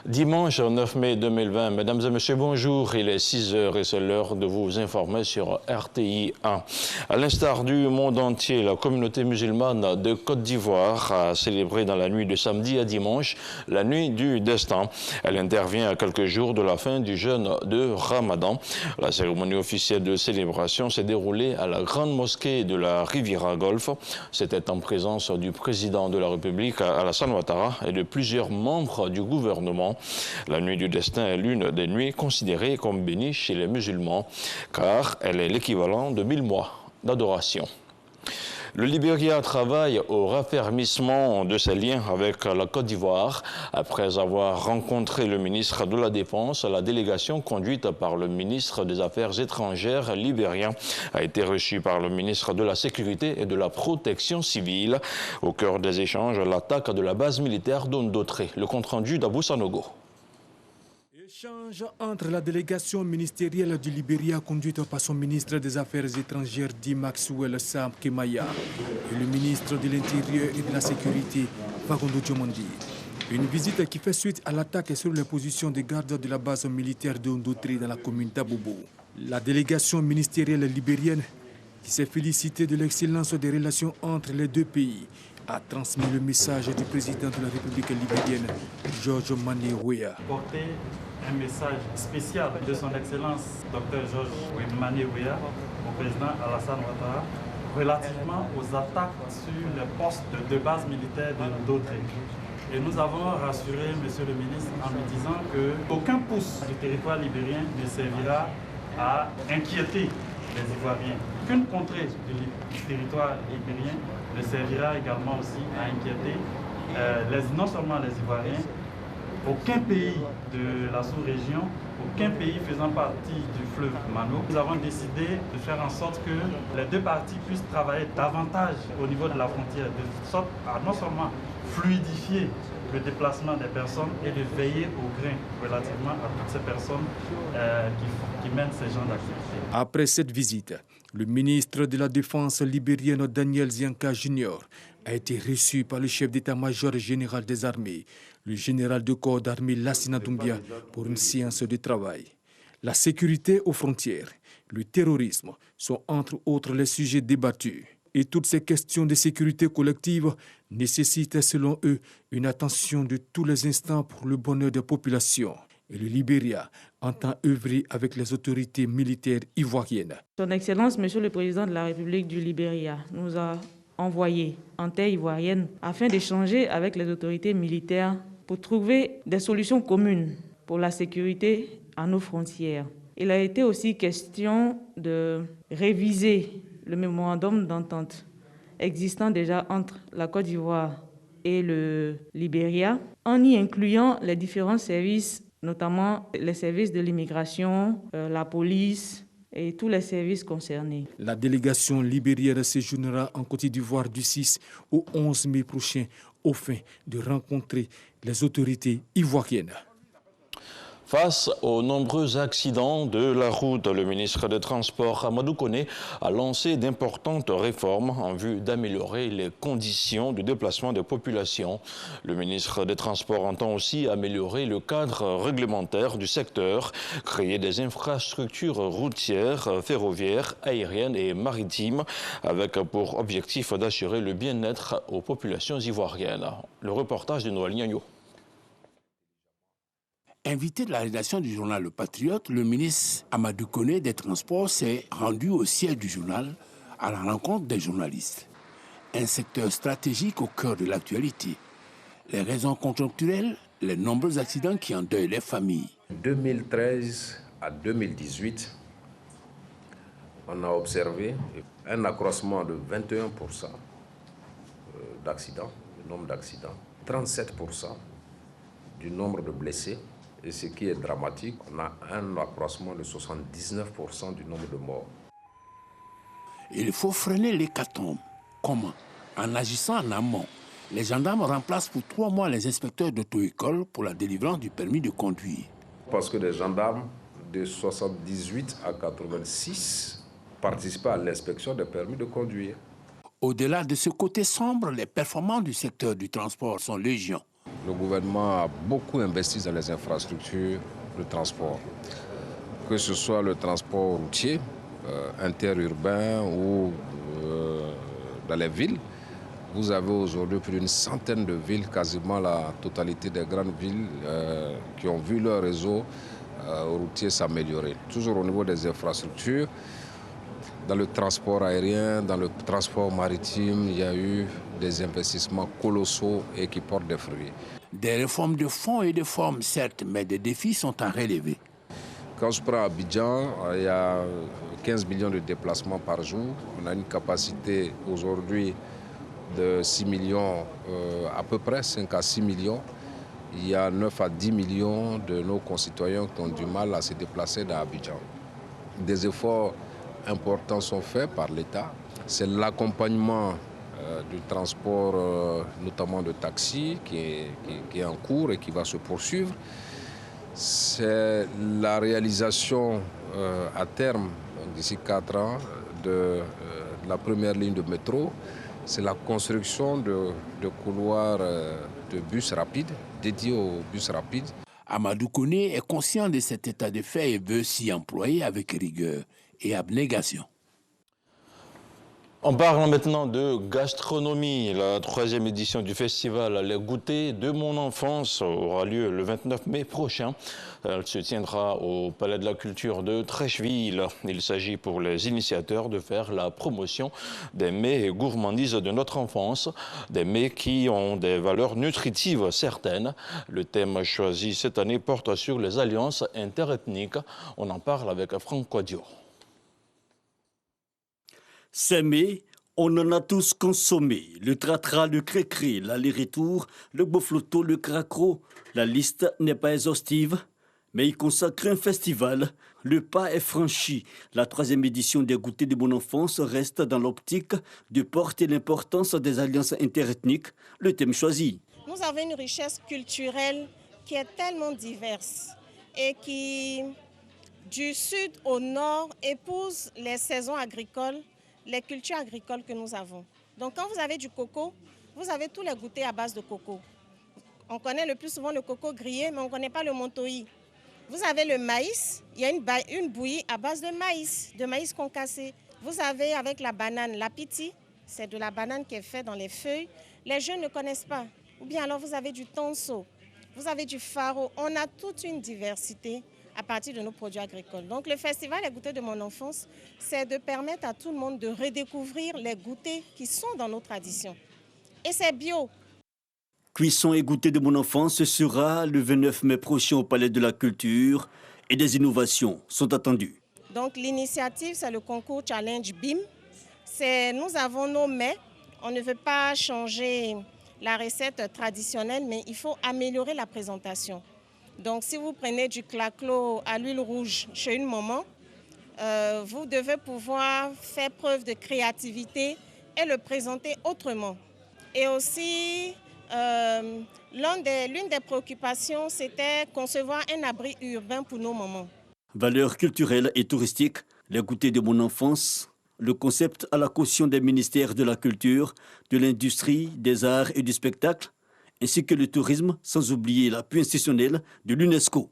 Dimanche 9 mai 2020, mesdames et messieurs, bonjour. Il est 6 heures et c'est l'heure de vous informer sur RTI 1. À l'instar du monde entier, la communauté musulmane de Côte d'Ivoire a célébré dans la nuit de samedi à dimanche la nuit du destin. Elle intervient à quelques jours de la fin du jeûne de Ramadan. La cérémonie officielle de célébration s'est déroulée à la grande mosquée de la Riviera Golf. C'était en présence du président de la République, Alassane Ouattara, et de plusieurs membres du gouvernement. La nuit du destin est l'une des nuits considérées comme bénies chez les musulmans, car elle est l'équivalent de 1000 mois d'adoration. Le Libéria travaille au raffermissement de ses liens avec la Côte d'Ivoire. Après avoir rencontré le ministre de la Défense, la délégation conduite par le ministre des Affaires étrangères libérien a été reçue par le ministre de la Sécurité et de la Protection civile. Au cœur des échanges, l'attaque de la base militaire d'Ondotré. Le compte-rendu d'Abou Sanogo. Échange entre la délégation ministérielle du Libéria conduite par son ministre des Affaires étrangères dit Maxwell Sam Kemaya et le ministre de l'Intérieur et de la Sécurité Fagondo Diomondi. Une visite qui fait suite à l'attaque sur les positions de garde de la base militaire de Ondotri dans la commune d'Abobo. La délégation ministérielle libérienne, qui s'est félicitée de l'excellence des relations entre les deux pays, a transmis le message du président de la République libérienne, Georges Mané Weah. Porter un message spécial de son Excellence Dr Georges Mané Weah au président Alassane Ouattara relativement aux attaques sur les postes de base militaire de Ndodré. Et nous avons rassuré Monsieur le ministre en lui disant qu'aucun pouce du territoire libérien ne servira à inquiéter les Ivoiriens. Qu'une contrée du territoire libérien ne servira également aussi à inquiéter non seulement les Ivoiriens, aucun pays de la sous-région, aucun pays faisant partie du fleuve Mano. Nous avons décidé de faire en sorte que les deux parties puissent travailler davantage au niveau de la frontière, de sorte à non seulement fluidifier le déplacement des personnes et de veiller au grain relativement à toutes ces personnes qui mènent ces genres d'activités. Après cette visite, le ministre de la Défense libérienne Daniel Zianka Jr. a été reçu par le chef d'état-major général des armées, le général de corps d'armée Lassina Doumbia, pour une séance de travail. La sécurité aux frontières, le terrorisme sont entre autres les sujets débattus. Et toutes ces questions de sécurité collective nécessitent, selon eux, une attention de tous les instants pour le bonheur des populations. Et le Libéria entend œuvrer avec les autorités militaires ivoiriennes. Son Excellence, Monsieur le Président de la République du Libéria, nous a envoyé en terre ivoirienne afin d'échanger avec les autorités militaires pour trouver des solutions communes pour la sécurité à nos frontières. Il a été aussi question de réviser le mémorandum d'entente existant déjà entre la Côte d'Ivoire et le Libéria, en y incluant les différents services, notamment les services de l'immigration, la police et tous les services concernés. La délégation libérienne séjournera en Côte d'Ivoire du 6 au 11 mai prochain, au fin de rencontrer les autorités ivoiriennes. Face aux nombreux accidents de la route, le ministre des Transports, Amadou Koné, a lancé d'importantes réformes en vue d'améliorer les conditions de déplacement des populations. Le ministre des Transports entend aussi améliorer le cadre réglementaire du secteur, créer des infrastructures routières, ferroviaires, aériennes et maritimes, avec pour objectif d'assurer le bien-être aux populations ivoiriennes. Le reportage de Noël Niagno. Invité de la rédaction du journal Le Patriote, le ministre Amadou Koné des Transports s'est rendu au siège du journal à la rencontre des journalistes. Un secteur stratégique au cœur de l'actualité. Les raisons conjoncturelles, les nombreux accidents qui endeuillent les familles. De 2013 à 2018, on a observé un accroissement de 21% d'accidents, le nombre d'accidents, 37% du nombre de blessés. Et ce qui est dramatique, on a un accroissement de 79% du nombre de morts. Il faut freiner l'hécatombe. Comment? En agissant en amont. Les gendarmes remplacent pour 3 mois les inspecteurs d'auto-école pour la délivrance du permis de conduire. Parce que les gendarmes de 78 à 86 participaient à l'inspection des permis de conduire. Au-delà de ce côté sombre, les performances du secteur du transport sont légion. le gouvernement a beaucoup investi dans les infrastructures de transport, que ce soit le transport routier, interurbain ou dans les villes. Vous avez aujourd'hui plus d'une centaine de villes, quasiment la totalité des grandes villes qui ont vu leur réseau routier s'améliorer. Toujours au niveau des infrastructures, dans le transport aérien, dans le transport maritime, il y a eu des investissements colossaux et qui portent des fruits. Des réformes de fond et de forme, certes, mais des défis sont à relever. Quand je prends Abidjan, il y a 15 millions de déplacements par jour. On a une capacité aujourd'hui de 6 millions, à peu près 5 à 6 millions. Il y a 9 à 10 millions de nos concitoyens qui ont du mal à se déplacer dans Abidjan. Des efforts importants sont faits par l'État. C'est l'accompagnement du transport, notamment de taxis, qui est en cours et qui va se poursuivre. C'est la réalisation à terme, d'ici 4 ans, de la première ligne de métro. C'est la construction de couloirs de bus rapides, dédiés aux bus rapides. Amadou Koné est conscient de cet état de fait et veut s'y employer avec rigueur et abnégation. On parle maintenant de gastronomie. La 3e édition du festival Les Goûters de mon enfance aura lieu le 29 mai prochain. Elle se tiendra au Palais de la Culture de Trècheville. Il s'agit pour les initiateurs de faire la promotion des mets et gourmandises de notre enfance, des mets qui ont des valeurs nutritives certaines. Le thème choisi cette année porte sur les alliances interethniques. On en parle avec Franck Quadio. Ces mets, on en a tous consommé. Le tratra, le cré-cré, l'aller-retour, le bofloto, le cracro. La liste n'est pas exhaustive, mais il consacre un festival. Le pas est franchi. La 3e édition des Goûters de mon enfance reste dans l'optique de porter l'importance des alliances interethniques, le thème choisi. Nous avons une richesse culturelle qui est tellement diverse et qui, du sud au nord, épouse les saisons agricoles, les cultures agricoles que nous avons. Donc quand vous avez du coco, vous avez tous les goûters à base de coco. On connaît le plus souvent le coco grillé, mais on ne connaît pas le montoï. Vous avez le maïs, il y a une bouillie à base de maïs concassé. Vous avez avec la banane, la piti, c'est de la banane qui est faite dans les feuilles. Les jeunes ne connaissent pas. Ou bien alors vous avez du tonso, vous avez du faro. On a toute une diversité à partir de nos produits agricoles. Donc le festival Les Goûters de mon enfance, c'est de permettre à tout le monde de redécouvrir les goûters qui sont dans nos traditions. Et c'est bio. Cuisson et goûter de mon enfance, ce sera le 29 mai prochain au Palais de la Culture et des innovations sont attendues. Donc l'initiative, c'est le concours Challenge BIM. Nous avons nos mets. On ne veut pas changer la recette traditionnelle, mais il faut améliorer la présentation. Donc si vous prenez du claclo à l'huile rouge chez une maman, vous devez pouvoir faire preuve de créativité et le présenter autrement. Et aussi, l'une des préoccupations, c'était concevoir un abri urbain pour nos mamans. Valeurs culturelles et touristiques, les goûters de mon enfance, le concept à la caution des ministères de la Culture, de l'Industrie, des Arts et du Spectacle, ainsi que le tourisme, sans oublier l'appui institutionnel de l'UNESCO.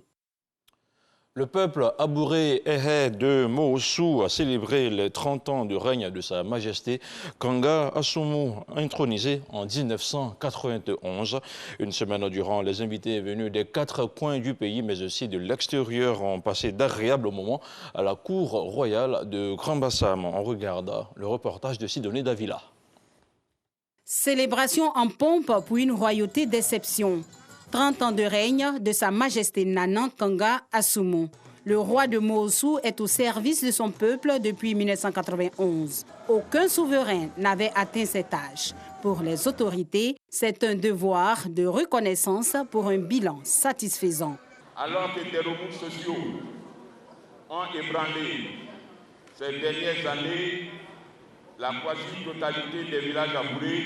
Le peuple abouré Ehe de Moossou a célébré les 30 ans du règne de Sa Majesté Kanga Assoumou, intronisé en 1991. Une semaine durant, les invités venus des 4 coins du pays, mais aussi de l'extérieur, ont passé d'agréables moments à la cour royale de Grand Bassam. On regarde le reportage de Sidonie Davila. Célébration en pompe pour une royauté d'exception. 30 ans de règne de Sa Majesté Nana Kanga Assoumou. Le roi de Moossou est au service de son peuple depuis 1991. Aucun souverain n'avait atteint cet âge. Pour les autorités, c'est un devoir de reconnaissance pour un bilan satisfaisant. Alors que des remous sociaux ont ébranlé ces dernières années la quasi-totalité des villages abourés,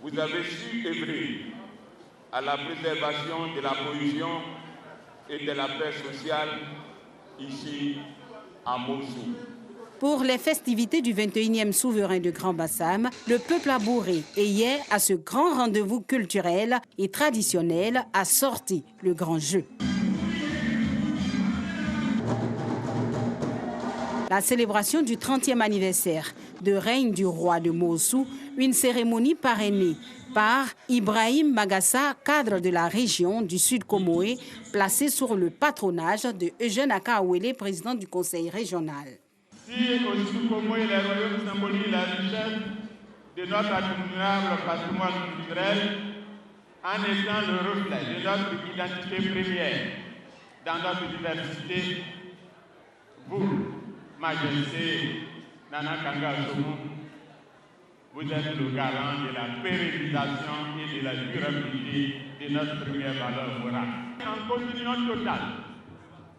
vous avez su œuvrer à la préservation de la cohésion et de la paix sociale ici à Moossou. Pour les festivités du 21e souverain de Grand Bassam, le peuple abouré et hier à ce grand rendez-vous culturel et traditionnel a sorti le grand jeu. La célébration du 30e anniversaire de règne du roi de Mossou, une cérémonie parrainée par Ibrahim Magassa, cadre de la région du Sud Comoé, placé sous le patronage de Eugène Akaouélé, président du conseil régional. Si au Sud Comoé, les royaumes symbolisent la richesse de notre admirable patrimoine culturel, en étant le reflet de notre identité première dans notre diversité, vous, Majesté Nana Kanga Asomou, vous êtes le garant de la pérennisation et de la durabilité de notre première valeur morale. En communion totale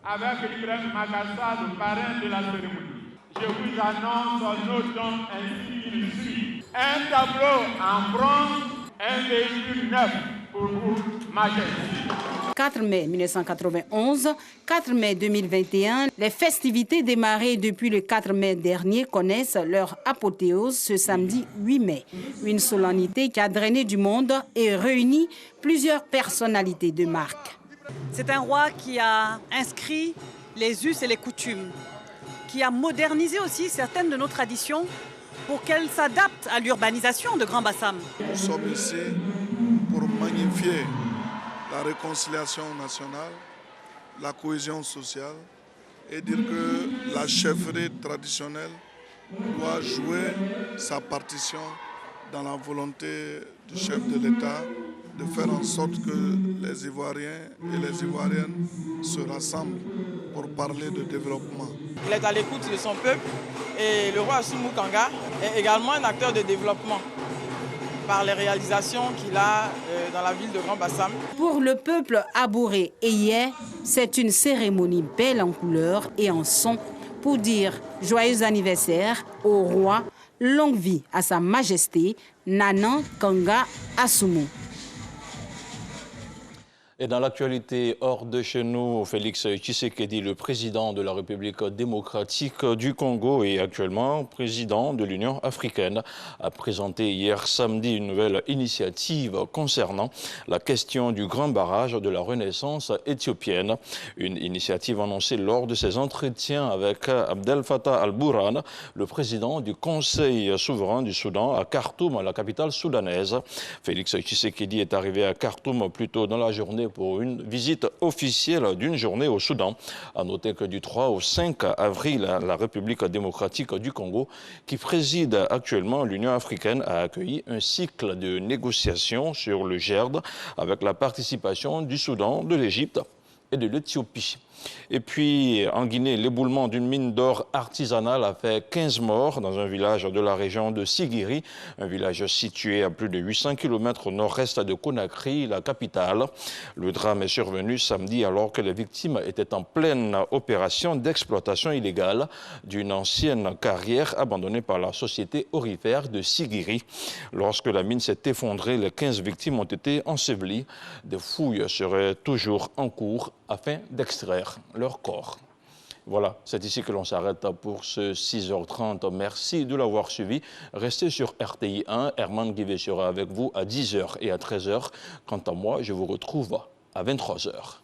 avec Ibrahim Magassa, le parrain de la cérémonie, je vous annonce nos dons ainsi qu'il suit. Un tableau en bronze, un véhicule neuf pour vous, Majesté. 4 mai 1991, 4 mai 2021, les festivités démarrées depuis le 4 mai dernier connaissent leur apothéose ce samedi 8 mai. Une solennité qui a drainé du monde et réuni plusieurs personnalités de marque. C'est un roi qui a inscrit les us et les coutumes, qui a modernisé aussi certaines de nos traditions pour qu'elles s'adaptent à l'urbanisation de Grand Bassam. Nous sommes ici pour magnifier la réconciliation nationale, la cohésion sociale et dire que la chefferie traditionnelle doit jouer sa partition dans la volonté du chef de l'État de faire en sorte que les Ivoiriens et les Ivoiriennes se rassemblent pour parler de développement. Il est à l'écoute de son peuple et le roi Assoumu Kanga est également un acteur de développement par les réalisations qu'il a dans la ville de Grand Bassam. Pour le peuple abouré et hier, c'est une cérémonie belle en couleurs et en son pour dire joyeux anniversaire au roi, longue vie à sa majesté Nana Kanga Asomou. Et dans l'actualité hors de chez nous, Félix Tshisekedi, le président de la République démocratique du Congo et actuellement président de l'Union africaine, a présenté hier samedi une nouvelle initiative concernant la question du grand barrage de la Renaissance éthiopienne. Une initiative annoncée lors de ses entretiens avec Abdel Fattah al-Burhan, le président du Conseil souverain du Soudan à Khartoum, la capitale soudanaise. Félix Tshisekedi est arrivé à Khartoum plus tôt dans la journée pour une visite officielle d'une journée au Soudan. À noter que du 3 au 5 avril, la République démocratique du Congo, qui préside actuellement l'Union africaine, a accueilli un cycle de négociations sur le GERD avec la participation du Soudan, de l'Égypte et de l'Éthiopie. Et puis, en Guinée, l'éboulement d'une mine d'or artisanale a fait 15 morts dans un village de la région de Sigiri, un village situé à plus de 800 km au nord-est de Conakry, la capitale. Le drame est survenu samedi alors que les victimes étaient en pleine opération d'exploitation illégale d'une ancienne carrière abandonnée par la société aurifère de Sigiri. Lorsque la mine s'est effondrée, les 15 victimes ont été ensevelies. Des fouilles seraient toujours en cours afin d'extraire leur corps. Voilà, c'est ici que l'on s'arrête pour ce 6h30. Merci de l'avoir suivi. Restez sur RTI 1. Herman Guivet sera avec vous à 10h et à 13h. Quant à moi, je vous retrouve à 23h.